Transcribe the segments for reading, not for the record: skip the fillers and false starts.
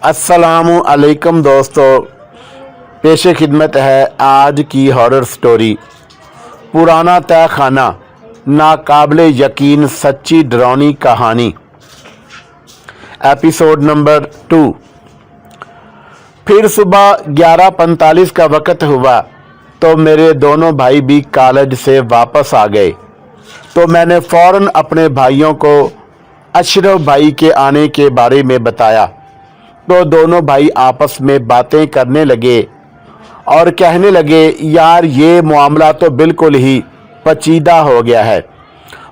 अस्सलामु अलैकुम दोस्तों, पेश खिदमत है आज की हॉरर स्टोरी। पुराना तय खाना, नाकाबिले यकीन सच्ची डरावनी कहानी, एपिसोड नंबर 2। फिर सुबह 11:45 का वक्त हुआ तो मेरे दोनों भाई भी कॉलेज से वापस आ गए। तो मैंने फ़ौरन अपने भाइयों को अशरफ भाई के आने के बारे में बताया। तो दोनों भाई आपस में बातें करने लगे और कहने लगे, यार ये मामला तो बिल्कुल ही पेचीदा हो गया है,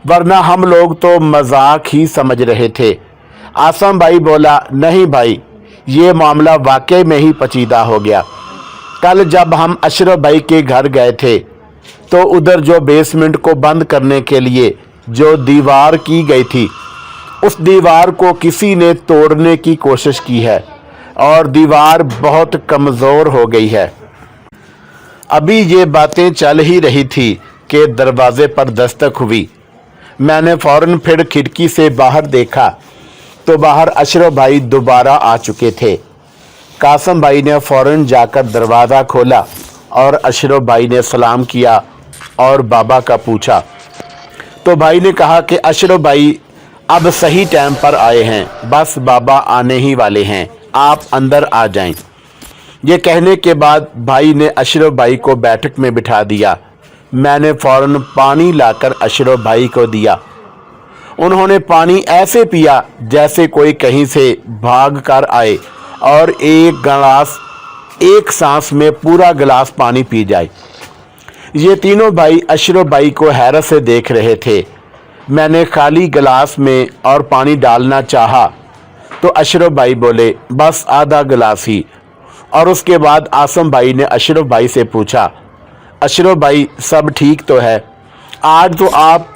वरना हम लोग तो मजाक ही समझ रहे थे। आसम भाई बोला, नहीं भाई, ये मामला वाकई में ही पेचीदा हो गया। कल जब हम अशरफ भाई के घर गए थे तो उधर जो बेसमेंट को बंद करने के लिए जो दीवार की गई थी, उस दीवार को किसी ने तोड़ने की कोशिश की है और दीवार बहुत कमज़ोर हो गई है। अभी ये बातें चल ही रही थी कि दरवाजे पर दस्तक हुई। मैंने फ़ौरन फिर खिड़की से बाहर देखा तो बाहर अशरफ भाई दोबारा आ चुके थे। कासम भाई ने फ़ौरन जाकर दरवाज़ा खोला और अशरफ भाई ने सलाम किया और बाबा का पूछा। तो भाई ने कहा कि अशरफ भाई अब सही टाइम पर आए हैं, बस बाबा आने ही वाले हैं, आप अंदर आ जाएं। ये कहने के बाद भाई ने अशरफ भाई को बैठक में बिठा दिया। मैंने फ़ौरन पानी लाकर अशरफ भाई को दिया। उन्होंने पानी ऐसे पिया जैसे कोई कहीं से भाग कर आए और एक सांस में पूरा गिलास पानी पी जाए। ये तीनों भाई अशरफ भाई को हैरत से देख रहे थे। मैंने खाली गिलास में और पानी डालना चाहा तो अशरफ भाई बोले, बस आधा गिलास ही। और उसके बाद आसम भाई ने अशरफ भाई से पूछा, अशरफ भाई सब ठीक तो है? आज तो आप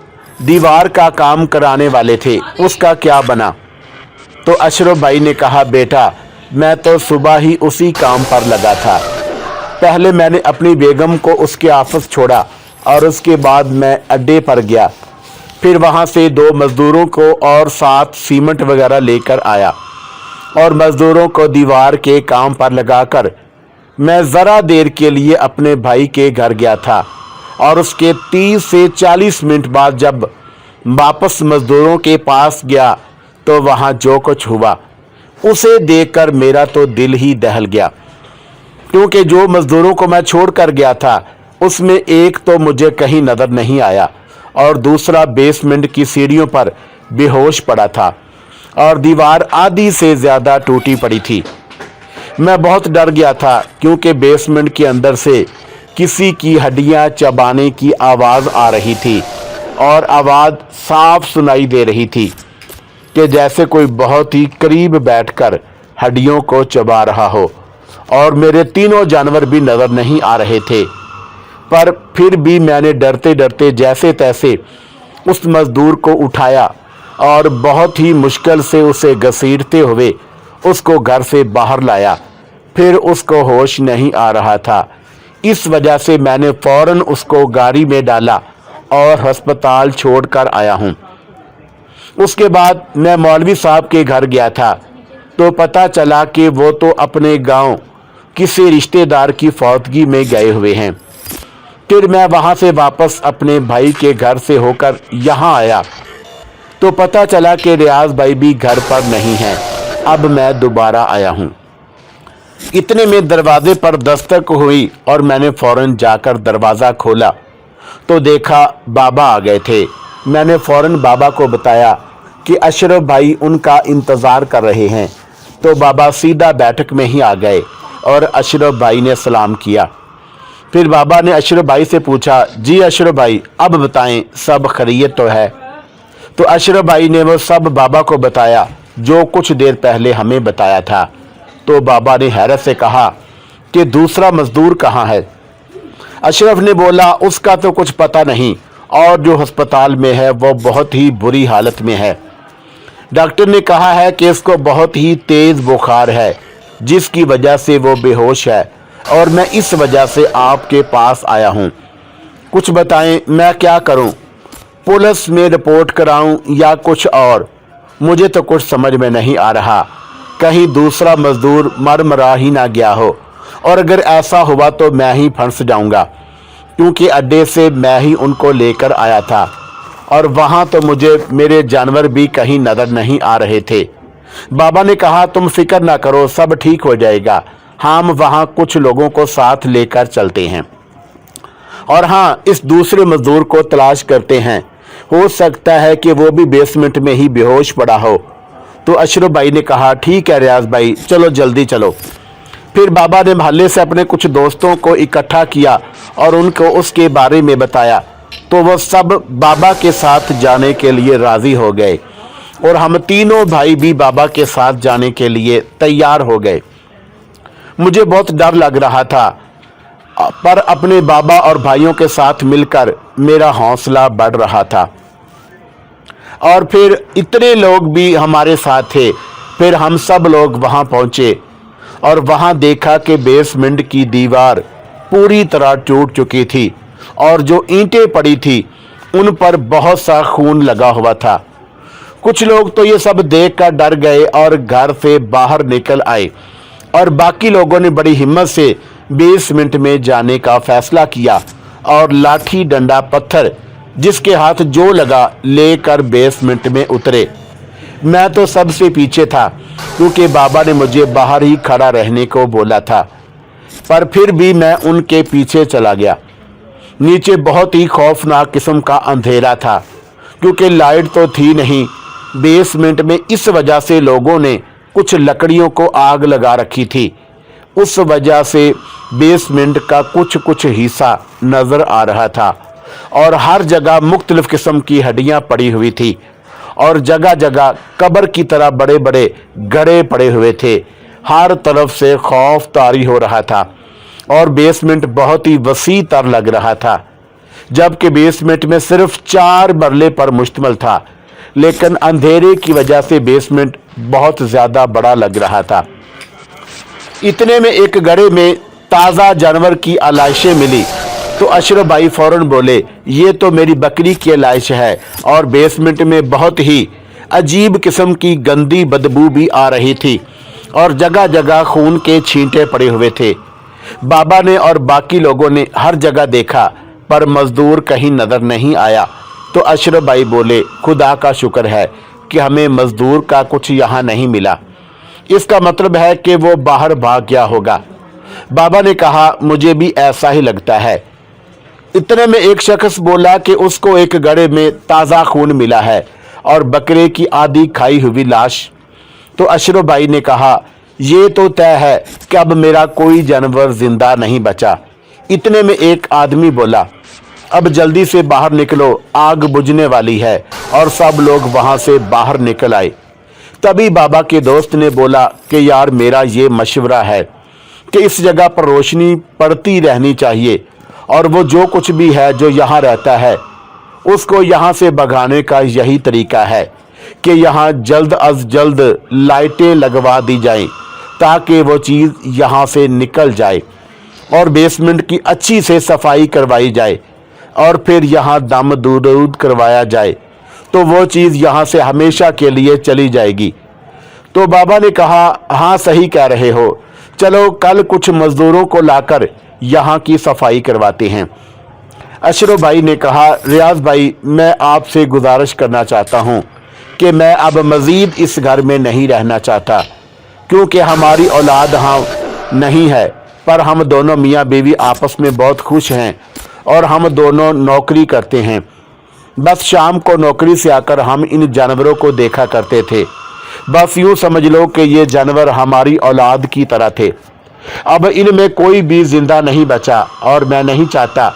दीवार का काम कराने वाले थे, उसका क्या बना? तो अशरफ भाई ने कहा, बेटा मैं तो सुबह ही उसी काम पर लगा था। पहले मैंने अपनी बेगम को उसके ऑफिस छोड़ा और उसके बाद मैं अड्डे पर गया। फिर वहाँ से 2 मज़दूरों को और 7 सीमेंट वगैरह लेकर आया और मज़दूरों को दीवार के काम पर लगाकर मैं ज़रा देर के लिए अपने भाई के घर गया था। और उसके 30 से 40 मिनट बाद जब वापस मज़दूरों के पास गया तो वहाँ जो कुछ हुआ उसे देखकर मेरा तो दिल ही दहल गया, क्योंकि जो मज़दूरों को मैं छोड़ कर गया था उसमें एक तो मुझे कहीं नज़र नहीं आया और दूसरा बेसमेंट की सीढ़ियों पर बेहोश पड़ा था और दीवार आधी से ज़्यादा टूटी पड़ी थी। मैं बहुत डर गया था क्योंकि बेसमेंट के अंदर से किसी की हड्डियां चबाने की आवाज़ आ रही थी और आवाज़ साफ सुनाई दे रही थी कि जैसे कोई बहुत ही करीब बैठकर हड्डियों को चबा रहा हो। और मेरे तीनों जानवर भी नज़र नहीं आ रहे थे, पर फिर भी मैंने डरते डरते जैसे तैसे उस मज़दूर को उठाया और बहुत ही मुश्किल से उसे घसीटते हुए उसको घर से बाहर लाया। फिर उसको होश नहीं आ रहा था। इस वजह से मैंने फ़ौरन उसको गाड़ी में डाला और अस्पताल छोड़कर आया हूँ। उसके बाद मैं मौलवी साहब के घर गया था तो पता चला कि वो तो अपने गांव किसी रिश्तेदार की फौतगी में गए हुए हैं। फिर मैं वहाँ से वापस अपने भाई के घर से होकर यहाँ आया तो पता चला कि रियाज भाई भी घर पर नहीं हैं। अब मैं दोबारा आया हूँ। इतने में दरवाजे पर दस्तक हुई और मैंने फ़ौरन जाकर दरवाज़ा खोला तो देखा बाबा आ गए थे। मैंने फ़ौरन बाबा को बताया कि अशरफ भाई उनका इंतज़ार कर रहे हैं। तो बाबा सीधा बैठक में ही आ गए और अशरफ भाई ने सलाम किया। फिर बाबा ने अशरफ भाई से पूछा, जी अशरफ भाई अब बताएं, सब खैरियत तो है? तो अशरफ भाई ने वो सब बाबा को बताया जो कुछ देर पहले हमें बताया था। तो बाबा ने हैरत से कहा कि दूसरा मज़दूर कहाँ है? अशरफ ने बोला, उसका तो कुछ पता नहीं, और जो अस्पताल में है वो बहुत ही बुरी हालत में है। डॉक्टर ने कहा है कि इसको बहुत ही तेज़ बुखार है जिसकी वजह से वो बेहोश है और मैं इस वजह से आपके पास आया हूँ। कुछ बताएं, मैं क्या करूँ? पुलिस में रिपोर्ट कराऊँ या कुछ और? मुझे तो कुछ समझ में नहीं आ रहा। कहीं दूसरा मजदूर मर मरा ही ना गया हो, और अगर ऐसा हुआ तो मैं ही फंस जाऊंगा, क्योंकि अड्डे से मैं ही उनको लेकर आया था और वहां तो मुझे मेरे जानवर भी कहीं नजर नहीं आ रहे थे। बाबा ने कहा, तुम फिक्र ना करो, सब ठीक हो जाएगा, हम वहां कुछ लोगों को साथ लेकर चलते हैं और हाँ, इस दूसरे मजदूर को तलाश करते हैं, हो सकता है कि वो भी बेसमेंट में ही बेहोश पड़ा हो। तो अशरफ भाई ने कहा, ठीक है रियाज भाई, चलो जल्दी चलो। फिर बाबा ने मोहल्ले से अपने कुछ दोस्तों को इकट्ठा किया और उनको उसके बारे में बताया, तो वो सब बाबा के साथ जाने के लिए राज़ी हो गए और हम तीनों भाई भी बाबा के साथ जाने के लिए तैयार हो गए। मुझे बहुत डर लग रहा था, पर अपने बाबा और भाइयों के साथ मिलकर मेरा हौसला बढ़ रहा था। और फिर इतने लोग भी हमारे साथ थे। फिर हम सब लोग वहां पहुंचे और वहां देखा कि बेसमेंट की दीवार पूरी तरह टूट चुकी थी और जो ईंटें पड़ी थी उन पर बहुत सा खून लगा हुआ था। कुछ लोग तो ये सब देखकर डर गए और घर से बाहर निकल आए और बाकी लोगों ने बड़ी हिम्मत से बेसमेंट में जाने का फैसला किया और लाठी डंडा पत्थर जिसके हाथ जो लगा लेकर बेसमेंट में उतरे। मैं तो सबसे पीछे था क्योंकि बाबा ने मुझे बाहर ही खड़ा रहने को बोला था, पर फिर भी मैं उनके पीछे चला गया। नीचे बहुत ही खौफनाक किस्म का अंधेरा था क्योंकि लाइट तो थी नहीं। बेसमेंट में इस वजह से लोगों ने कुछ लकड़ियों को आग लगा रखी थी, उस वजह से बेसमेंट का कुछ हिस्सा नजर आ रहा था और हर जगह मुख्तलिफ किस्म की हड्डियां पड़ी हुई थी और जगह जगह कब्र की तरह बड़े बड़े गड्ढे पड़े हुए थे। हर तरफ से खौफ तारी हो रहा था और बेसमेंट बहुत ही वसी तर लग रहा था, जबकि बेसमेंट में सिर्फ 4 मरले पर मुश्तमिल था, लेकिन अंधेरे की वजह से बेसमेंट बहुत ज़्यादा बड़ा लग रहा था। इतने में एक गड्ढे में ताज़ा जानवर की आलाइशें मिली तो अशरफ भाई फौरन बोले, ये तो मेरी बकरी की आलाइश है। और बेसमेंट में बहुत ही अजीब किस्म की गंदी बदबू भी आ रही थी और जगह जगह खून के छींटे पड़े हुए थे। बाबा ने और बाकी लोगों ने हर जगह देखा पर मजदूर कहीं नजर नहीं आया। तो अशरफ भाई बोले, खुदा का शुक्र है कि हमें मजदूर का कुछ यहाँ नहीं मिला, इसका मतलब है कि वो बाहर भाग गया होगा। बाबा ने कहा, मुझे भी ऐसा ही लगता है। इतने में एक शख्स बोला कि उसको एक गड्ढे में ताज़ा खून मिला है और बकरे की आधी खाई हुई लाश। तो अशरफ भाई ने कहा, ये तो तय है कि अब मेरा कोई जानवर जिंदा नहीं बचा। इतने में एक आदमी बोला, अब जल्दी से बाहर निकलो, आग बुझने वाली है। और सब लोग वहां से बाहर निकल आए। तभी बाबा के दोस्त ने बोला कि यार, मेरा ये मशवरा है कि इस जगह पर रोशनी पड़ती रहनी चाहिए और वो जो कुछ भी है जो यहाँ रहता है उसको यहाँ से भगाने का यही तरीका है कि यहाँ जल्द अज जल्द लाइटें लगवा दी जाएं ताकि वो चीज़ यहाँ से निकल जाए और बेसमेंट की अच्छी से सफाई करवाई जाए और फिर यहाँ दम दुरूद करवाया जाए तो वो चीज़ यहाँ से हमेशा के लिए चली जाएगी। तो बाबा ने कहा, हाँ सही कह रहे हो, चलो कल कुछ मजदूरों को लाकर यहाँ की सफाई करवाते हैं। अशरफ भाई ने कहा, रियाज भाई, मैं आपसे गुजारिश करना चाहता हूँ कि मैं अब मज़ीद इस घर में नहीं रहना चाहता क्योंकि हमारी औलाद हाँ नहीं है, पर हम दोनों मियाँ बीवी आपस में बहुत खुश हैं और हम दोनों नौकरी करते हैं। बस शाम को नौकरी से आकर हम इन जानवरों को देखा करते थे। बस यूँ समझ लो कि ये जानवर हमारी औलाद की तरह थे। अब इनमें कोई भी जिंदा नहीं बचा और मैं नहीं चाहता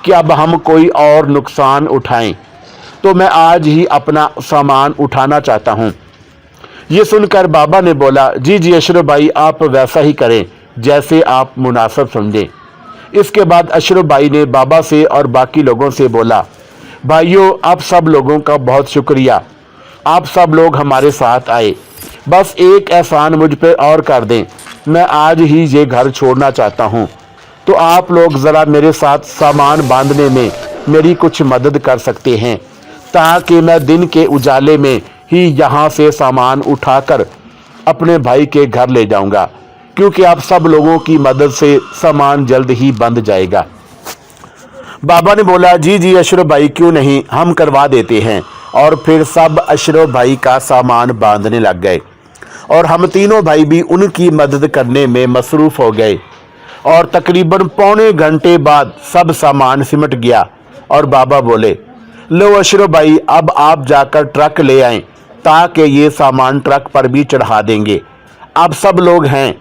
कि अब हम कोई और नुकसान उठाएं, तो मैं आज ही अपना सामान उठाना चाहता हूं। ये सुनकर बाबा ने बोला, जी अशरफ भाई, आप वैसा ही करें जैसे आप मुनासिब समझें। इसके बाद अशरफ भाई ने बाबा से और बाकी लोगों से बोला, भाइयों, आप सब लोगों का बहुत शुक्रिया, आप सब लोग हमारे साथ आए। बस एक एहसान मुझ पर और कर दें, मैं आज ही ये घर छोड़ना चाहता हूँ, तो आप लोग ज़रा मेरे साथ सामान बांधने में मेरी कुछ मदद कर सकते हैं ताकि मैं दिन के उजाले में ही यहाँ से सामान उठाकर अपने भाई के घर ले जाऊंगा, क्योंकि आप सब लोगों की मदद से सामान जल्द ही बंध जाएगा। बाबा ने बोला, जी जी अशरफ भाई, क्यों नहीं, हम करवा देते हैं। और फिर सब अशरफ भाई का सामान बांधने लग गए और हम तीनों भाई भी उनकी मदद करने में मसरूफ़ हो गए। और तकरीबन पौने घंटे बाद सब सामान सिमट गया और बाबा बोले, लो अशरफ भाई, अब आप जाकर ट्रक ले आएं ताकि ये सामान ट्रक पर भी चढ़ा देंगे। अब सब लोग हैं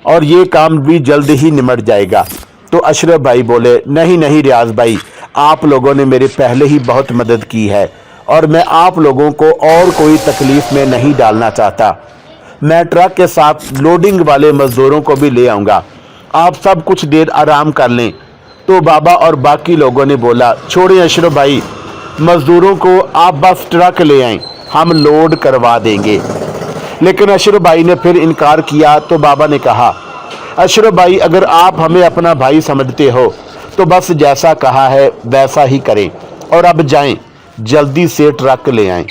और ये काम भी जल्द ही निमट जाएगा। तो अशरफ भाई बोले, नहीं नहीं रियाज भाई, आप लोगों ने मेरे पहले ही बहुत मदद की है और मैं आप लोगों को और कोई तकलीफ़ में नहीं डालना चाहता। मैं ट्रक के साथ लोडिंग वाले मज़दूरों को भी ले आऊँगा, आप सब कुछ देर आराम कर लें। तो बाबा और बाकी लोगों ने बोला, छोड़ें अशरफ भाई, मज़दूरों को आप बस ट्रक ले आएँ, हम लोड करवा देंगे। लेकिन अशरफ भाई ने फिर इनकार किया। तो बाबा ने कहा, अशरफ भाई, अगर आप हमें अपना भाई समझते हो तो बस जैसा कहा है वैसा ही करें और अब जाएं, जल्दी से ट्रक ले आएं।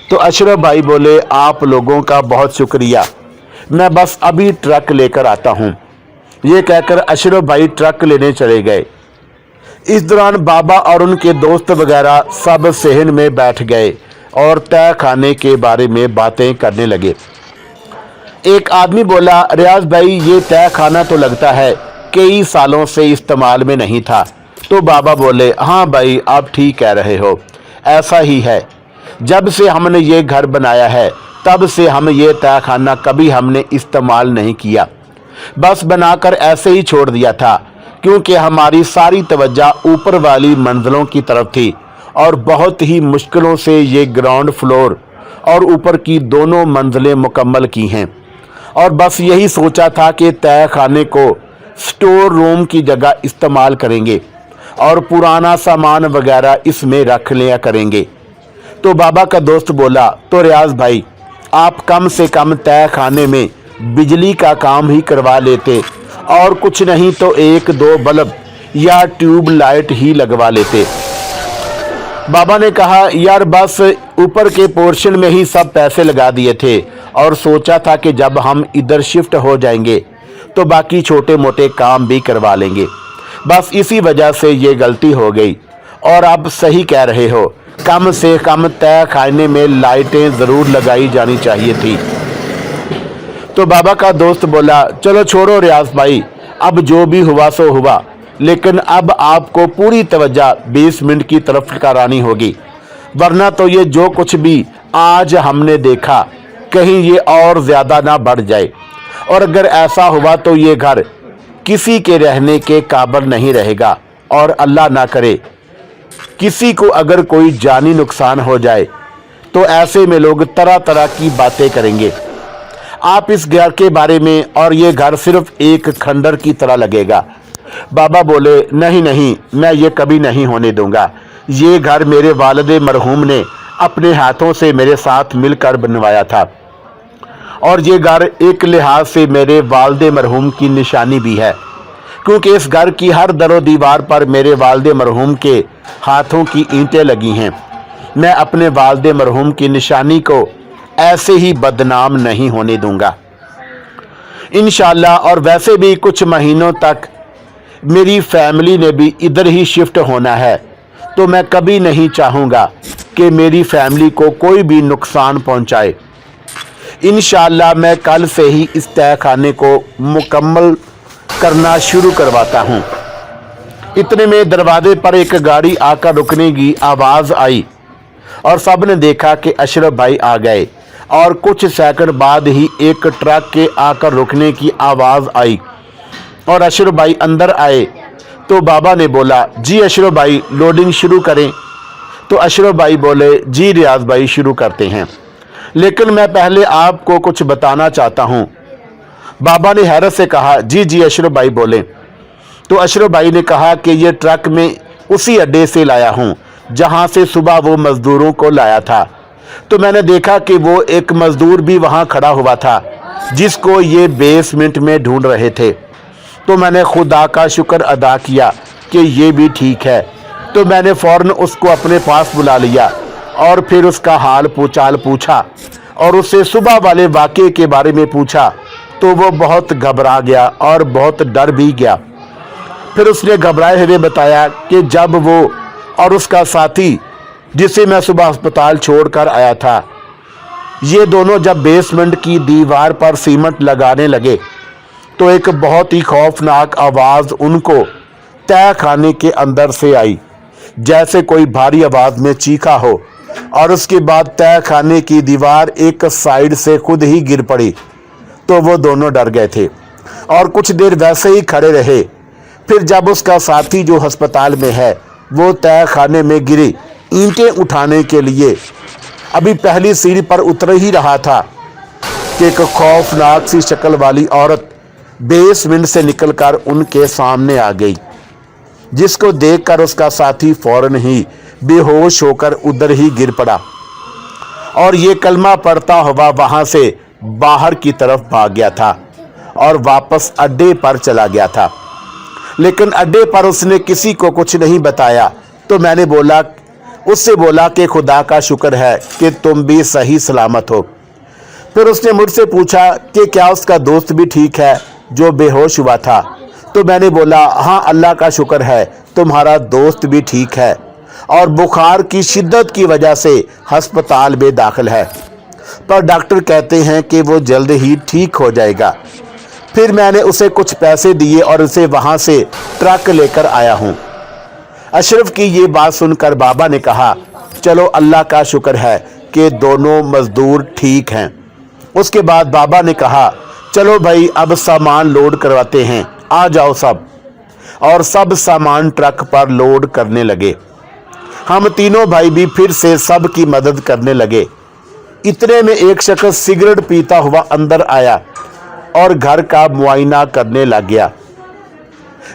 तो अशरफ भाई बोले, आप लोगों का बहुत शुक्रिया, मैं बस अभी ट्रक लेकर आता हूं। ये कहकर अशरफ भाई ट्रक लेने चले गए। इस दौरान बाबा और उनके दोस्त वगैरह सब सहन में बैठ गए और तय खाने के बारे में बातें करने लगे। एक आदमी बोला, रियाज भाई, ये तय खाना तो लगता है कई सालों से इस्तेमाल में नहीं था। तो बाबा बोले, हाँ भाई, आप ठीक कह रहे हो, ऐसा ही है। जब से हमने ये घर बनाया है तब से हम ये तय खाना कभी हमने इस्तेमाल नहीं किया, बस बनाकर ऐसे ही छोड़ दिया था, क्योंकि हमारी सारी तवज्जो ऊपर वाली मंजिलों की तरफ थी और बहुत ही मुश्किलों से ये ग्राउंड फ्लोर और ऊपर की दोनों मंजिलें मुकम्मल की हैं। और बस यही सोचा था कि तय खाने को स्टोर रूम की जगह इस्तेमाल करेंगे और पुराना सामान वगैरह इसमें रख लिया करेंगे। तो बाबा का दोस्त बोला, तो रियाज भाई, आप कम से कम तय खाने में बिजली का काम ही करवा लेते और कुछ नहीं तो एक दो बल्ब या ट्यूब लाइट ही लगवा लेते। बाबा ने कहा, यार बस ऊपर के पोर्शन में ही सब पैसे लगा दिए थे और सोचा था कि जब हम इधर शिफ्ट हो जाएंगे तो बाकी छोटे मोटे काम भी करवा लेंगे, बस इसी वजह से ये गलती हो गई। और आप सही कह रहे हो, कम से कम तय खाने में लाइटें ज़रूर लगाई जानी चाहिए थी। तो बाबा का दोस्त बोला, चलो छोड़ो रियाज भाई, अब जो भी हुआ सो हुआ, लेकिन अब आपको पूरी तवज्जो 20 मिनट की तरफ करानी होगी, वरना तो ये जो कुछ भी आज हमने देखा कहीं ये और ज़्यादा ना बढ़ जाए, और अगर ऐसा हुआ तो ये घर किसी के रहने के काबिल नहीं रहेगा और अल्लाह ना करे किसी को अगर कोई जानी नुकसान हो जाए तो ऐसे में लोग तरह तरह की बातें करेंगे आप इस घर के बारे में, और ये घर सिर्फ एक खंडर की तरह लगेगा। बाबा बोले, नहीं नहीं, मैं ये कभी नहीं होने दूंगा। ये घर मेरे वालिद मरहूम ने अपने हाथों से मेरे साथ मिलकर बनवाया था और ये घर एक लिहाज से मेरे वालिद मरहूम की निशानी भी है, क्योंकि इस घर की हर दरो दीवार पर मेरे वालिद मरहूम के हाथों की ईंटें लगी हैं। मैं अपने वालिद मरहूम की निशानी को ऐसे ही बदनाम नहीं होने दूंगा इंशाअल्लाह। और वैसे भी कुछ महीनों तक मेरी फैमिली ने भी इधर ही शिफ्ट होना है, तो मैं कभी नहीं चाहूँगा कि मेरी फैमिली को कोई भी नुकसान पहुँचाए। इंशाअल्लाह मैं कल से ही इस तय खाने को मुकम्मल करना शुरू करवाता हूँ। इतने में दरवाजे पर एक गाड़ी आकर रुकने की आवाज़ आई और सब ने देखा कि अशरफ भाई आ गए, और कुछ सेकंड बाद ही एक ट्रक के आकर रुकने की आवाज़ आई और अशरफ भाई अंदर आए। तो बाबा ने बोला, जी अशरफ भाई, लोडिंग शुरू करें। तो अशरफ भाई बोले, जी रियाज भाई, शुरू करते हैं, लेकिन मैं पहले आपको कुछ बताना चाहता हूँ। बाबा ने हैरत से कहा, जी जी अशरफ भाई बोले। तो अशरफ भाई ने कहा कि ये ट्रक में उसी अड्डे से लाया हूँ जहाँ से सुबह वो मज़दूरों को लाया था। तो मैंने देखा कि वो एक मज़दूर भी वहाँ खड़ा हुआ था जिसको ये बेसमेंट में ढूंढ रहे थे। तो मैंने खुदा का शुक्र अदा किया कि ये भी ठीक है। तो मैंने फ़ौरन उसको अपने पास बुला लिया और फिर उसका हाल पूछा और उससे सुबह वाले वाक़ये के बारे में पूछा तो वो बहुत घबरा गया और बहुत डर भी गया। फिर उसने घबराए हुए बताया कि जब वो और उसका साथी, जिसे मैं सुबह अस्पताल छोड़कर आया था, ये दोनों जब बेसमेंट की दीवार पर सीमेंट लगाने लगे तो एक बहुत ही खौफनाक आवाज़ उनको तह खाने के अंदर से आई, जैसे कोई भारी आवाज़ में चीखा हो, और उसके बाद तह खाने की दीवार एक साइड से खुद ही गिर पड़ी। तो वो दोनों डर गए थे और कुछ देर वैसे ही खड़े रहे। फिर जब उसका साथी जो अस्पताल में है वो तह खाने में गिरी ईंटें उठाने के लिए अभी पहली सीढ़ी पर उतर ही रहा था कि एक खौफनाक सी शक्ल वाली औरत बेसमेंट से निकलकर उनके सामने आ गई, जिसको देखकर उसका साथी फौरन ही बेहोश होकर उधर ही गिर पड़ा और ये कलमा पढ़ता हुआ वहां से बाहर की तरफ भाग गया था और वापस अड्डे पर चला गया था। लेकिन अड्डे पर उसने किसी को कुछ नहीं बताया। तो मैंने उससे बोला कि खुदा का शुक्र है कि तुम भी सही सलामत हो। फिर उसने मुझसे पूछा कि क्या उसका दोस्त भी ठीक है जो बेहोश हुआ था। तो मैंने बोला हाँ, अल्लाह का शुक्र है तुम्हारा दोस्त भी ठीक है और बुखार की शिद्दत की वजह से अस्पताल में दाखिल है, पर डॉक्टर कहते हैं कि वो जल्द ही ठीक हो जाएगा। फिर मैंने उसे कुछ पैसे दिए और उसे वहाँ से ट्रक लेकर आया हूँ। अशरफ की ये बात सुनकर बाबा ने कहा, चलो अल्लाह का शुक्र है कि दोनों मजदूर ठीक हैं। उसके बाद बाबा ने कहा, चलो भाई अब सामान लोड करवाते हैं, आ जाओ सब। और सब सामान ट्रक पर लोड करने लगे। हम तीनों भाई भी फिर से सब की मदद करने लगे। इतने में एक शख्स सिगरेट पीता हुआ अंदर आया और घर का मुआयना करने लग गया।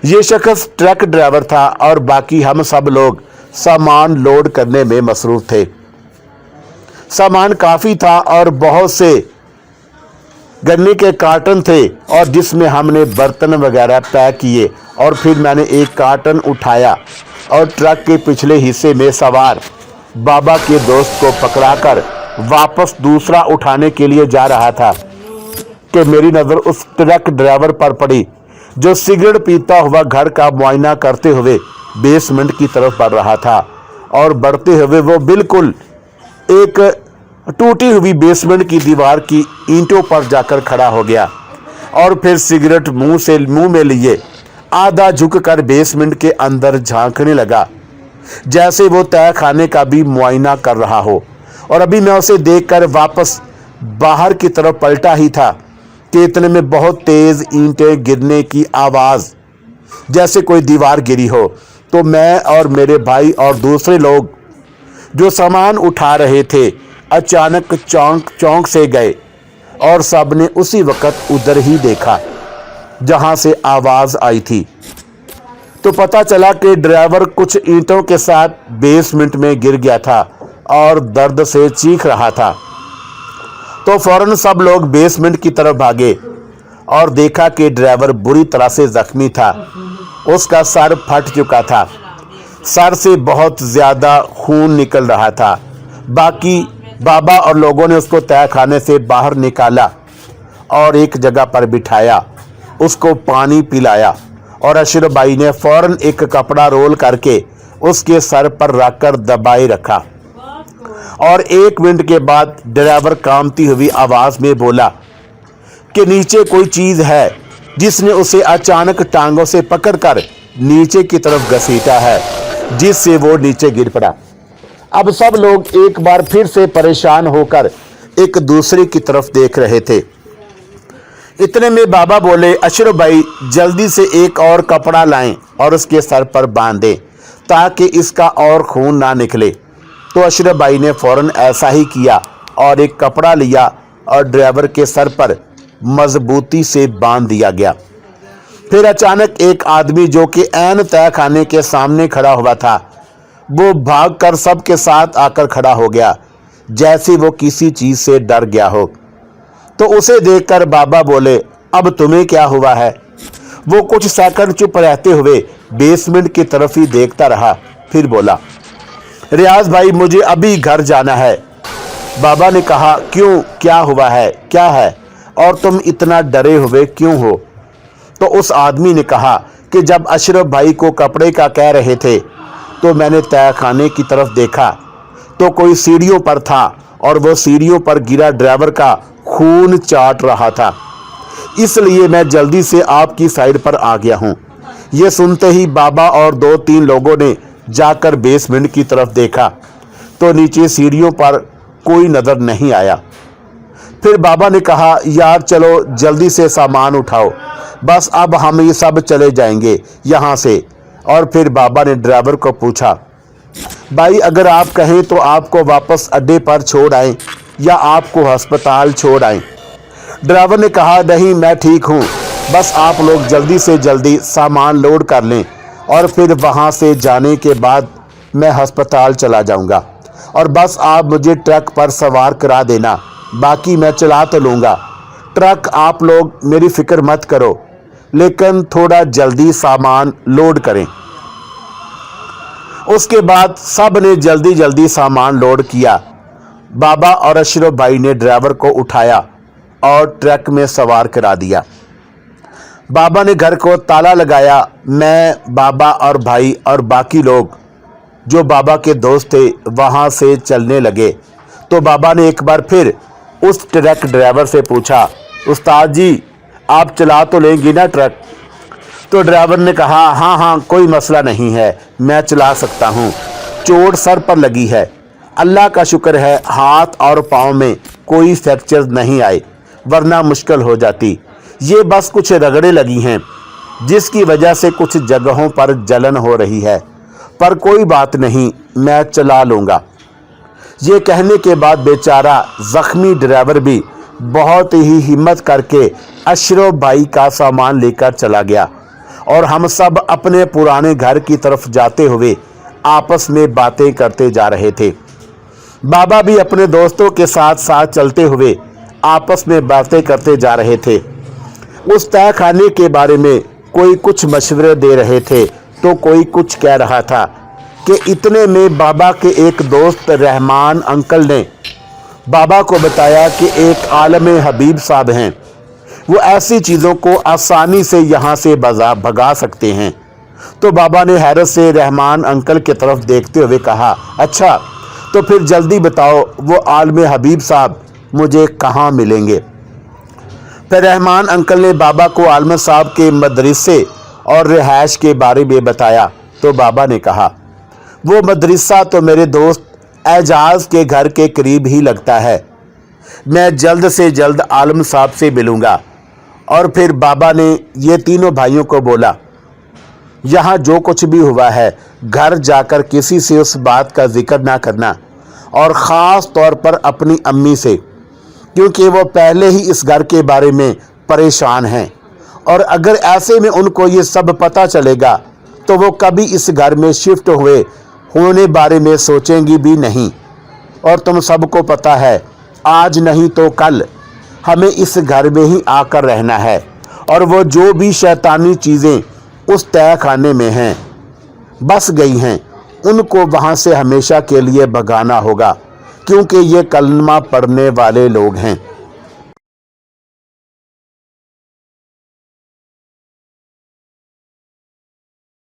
ये शख्स ट्रक ड्राइवर था और बाकी हम सब लोग सामान लोड करने में मसरूफ थे। सामान काफ़ी था और बहुत से गन्ने के कार्टन थे और जिसमें हमने बर्तन वगैरह पैक किए। और फिर मैंने एक कार्टन उठाया और ट्रक के पिछले हिस्से में सवार बाबा के दोस्त को पकड़ाकर वापस दूसरा उठाने के लिए जा रहा था कि मेरी नज़र उस ट्रक ड्राइवर पर पड़ी जो सिगरेट पीता हुआ घर का मुआयना करते हुए बेसमेंट की तरफ बढ़ रहा था। और बढ़ते हुए वो बिल्कुल एक टूटी हुई बेसमेंट की दीवार की ईंटों पर जाकर खड़ा हो गया और फिर सिगरेट मुंह में लिए आधा झुककर बेसमेंट के अंदर झांकने लगा, जैसे वो तह खाने का भी मुआयना कर रहा हो। और अभी मैं उसे देखकर वापस बाहर की तरफ पलटा ही था कि इतने में बहुत तेज ईंटें गिरने की आवाज़, जैसे कोई दीवार गिरी हो। तो मैं और मेरे भाई और दूसरे लोग जो सामान उठा रहे थे अचानक चौंक से गए और सबने उसी वक्त उधर ही देखा जहां से आवाज़ आई थी। तो पता चला कि ड्राइवर कुछ ईंटों के साथ बेसमेंट में गिर गया था और दर्द से चीख रहा था। तो फौरन सब लोग बेसमेंट की तरफ भागे और देखा कि ड्राइवर बुरी तरह से जख्मी था। उसका सर फट चुका था, सर से बहुत ज़्यादा खून निकल रहा था। बाकी बाबा और लोगों ने उसको तह खाने से बाहर निकाला और एक जगह पर बिठाया, उसको पानी पिलाया और अशरफ भाई ने फौरन एक कपड़ा रोल करके उसके सर पर रखकर दबाए रखा। और 1 मिनट के बाद ड्राइवर कांपती हुई आवाज़ में बोला कि नीचे कोई चीज़ है, जिसने उसे अचानक टांगों से पकड़कर नीचे की तरफ घसीटा है, जिससे वो नीचे गिर पड़ा। अब सब लोग एक बार फिर से परेशान होकर एक दूसरे की तरफ देख रहे थे। इतने में बाबा बोले, अशरफ भाई जल्दी से एक और कपड़ा लाएं और उसके सर पर बांध दें ताकि इसका और खून ना निकले। तो अशरफ भाई ने फौरन ऐसा ही किया और एक कपड़ा लिया और ड्राइवर के सर पर मजबूती से बांध दिया गया। फिर अचानक एक आदमी जो कि ऐन तह खाने के सामने खड़ा हुआ था, वो भागकर सबके साथ आकर खड़ा हो गया, जैसे वो किसी चीज़ से डर गया हो। तो उसे देखकर बाबा बोले, अब तुम्हें क्या हुआ है? वो कुछ सेकंड चुप रहते हुए बेसमेंट की तरफ ही देखता रहा। फिर बोला, रियाज भाई मुझे अभी घर जाना है। बाबा ने कहा, क्यों, क्या हुआ है, क्या है, और तुम इतना डरे हुए क्यों हो? तो उस आदमी ने कहा कि जब अशरफ भाई को कपड़े का कह रहे थे तो मैंने तहखाने की तरफ देखा तो कोई सीढ़ियों पर था और वो सीढ़ियों पर गिरा ड्राइवर का खून चाट रहा था, इसलिए मैं जल्दी से आपकी साइड पर आ गया हूँ। ये सुनते ही बाबा और 2-3 लोगों ने जाकर बेसमेंट की तरफ देखा तो नीचे सीढ़ियों पर कोई नज़र नहीं आया। फिर बाबा ने कहा, यार चलो जल्दी से सामान उठाओ, बस अब हम ये सब चले जाएंगे यहाँ से। और फिर बाबा ने ड्राइवर को पूछा, भाई अगर आप कहें तो आपको वापस अड्डे पर छोड़ आएं या आपको अस्पताल छोड़ आएं? ड्राइवर ने कहा, नहीं मैं ठीक हूँ, बस आप लोग जल्दी से जल्दी सामान लोड कर लें और फिर वहाँ से जाने के बाद मैं अस्पताल चला जाऊँगा और बस आप मुझे ट्रक पर सवार करा देना, बाकी मैं चला तो लूँगा। ट्रक आप लोग मेरी फिक्र मत करो, लेकिन थोड़ा जल्दी सामान लोड करें। उसके बाद सब ने जल्दी जल्दी सामान लोड किया। बाबा और अशरफ भाई ने ड्राइवर को उठाया और ट्रक में सवार करा दिया। बाबा ने घर को ताला लगाया। मैं, बाबा और भाई और बाकी लोग जो बाबा के दोस्त थे वहाँ से चलने लगे तो बाबा ने एक बार फिर उस ट्रक ड्राइवर से पूछा, उस्ताद जी आप चला तो लेंगे ना ट्रक? तो ड्राइवर ने कहा, हाँ हाँ कोई मसला नहीं है, मैं चला सकता हूँ। चोट सर पर लगी है, अल्लाह का शुक्र है हाथ और पाँव में कोई फ्रैक्चर नहीं आए, वरना मुश्किल हो जाती। ये बस कुछ रगड़े लगी हैं जिसकी वजह से कुछ जगहों पर जलन हो रही है, पर कोई बात नहीं, मैं चला लूँगा। ये कहने के बाद बेचारा ज़ख्मी ड्राइवर भी बहुत ही हिम्मत करके अशरफ भाई का सामान लेकर चला गया और हम सब अपने पुराने घर की तरफ जाते हुए आपस में बातें करते जा रहे थे। बाबा भी अपने दोस्तों के साथ साथ चलते हुए आपस में बातें करते जा रहे थे। उस तहखाने के बारे में कोई कुछ मशवरे दे रहे थे तो कोई कुछ कह रहा था कि इतने में बाबा के एक दोस्त रहमान अंकल ने बाबा को बताया कि एक आलम हबीब साहब हैं, वो ऐसी चीज़ों को आसानी से यहाँ से भगा सकते हैं। तो बाबा ने हैरत से रहमान अंकल की तरफ देखते हुए कहा, अच्छा तो फिर जल्दी बताओ वो आलम हबीब साहब मुझे कहाँ मिलेंगे? फिर रहमान अंकल ने बाबा को आलम साहब के मदरसे और रिहाइश के बारे में बताया तो बाबा ने कहा, वो मदरसा तो मेरे दोस्त एजाज के घर के करीब ही लगता है, मैं जल्द से जल्द आलम साहब से मिलूँगा। और फिर बाबा ने ये तीनों भाइयों को बोला, यहाँ जो कुछ भी हुआ है घर जाकर किसी से उस बात का जिक्र ना करना और ख़ास तौर पर अपनी अम्मी से, क्योंकि वो पहले ही इस घर के बारे में परेशान हैं और अगर ऐसे में उनको ये सब पता चलेगा तो वो कभी इस घर में शिफ्ट होने बारे में सोचेंगी भी नहीं। और तुम सबको पता है आज नहीं तो कल हमें इस घर में ही आकर रहना है और वो जो भी शैतानी चीज़ें उस तहखाने में हैं बस गई हैं उनको वहाँ से हमेशा के लिए भगाना होगा, क्योंकि ये कलमा पढ़ने वाले लोग हैं।